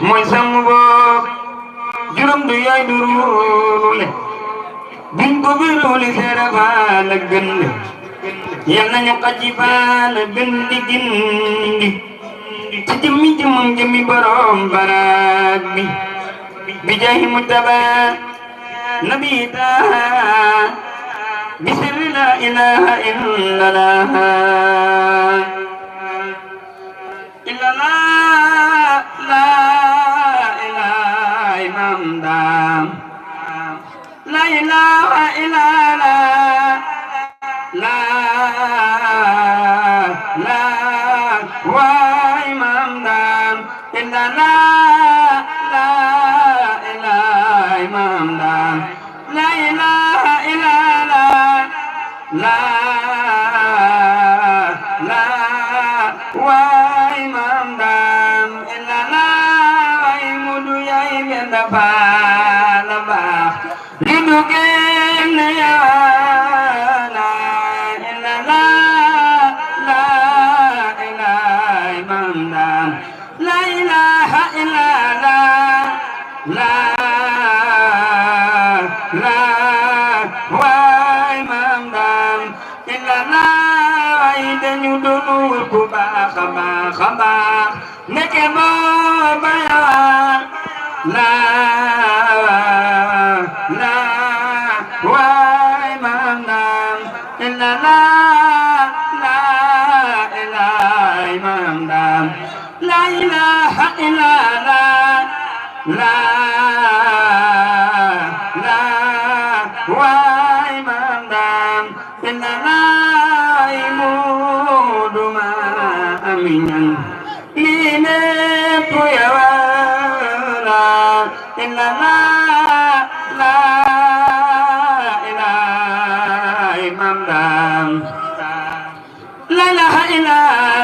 mooy sàmm boob juróom du yaay du ruule biñ ko biruli seera faal ak gën yal nañu xaji faal gën di gindi ci jëmmi jëmmam jëmmi borom baraak bi jaahi mutaba nabi taha bi sirri la ilaha illallah illallah la ilaha imam dam la ilaha illallah la wa imam dam illallah la ilaha imam dam la ilaha illallah la wa imam dam illallah wa imudu ya ibenda bala ba lidu gen ya la illallah la ilaha imam dam la ilaha illallah la wa imam dam illallah ay dañu doon ku baax a baax a baax nekke booba yaa la wa imam dam illallah la ilaha imam dam la ilaha illallah la wa imam dam illallah imudu ma aminan li nepp yawa la illallah la ilaha imam dam la ilaha illallah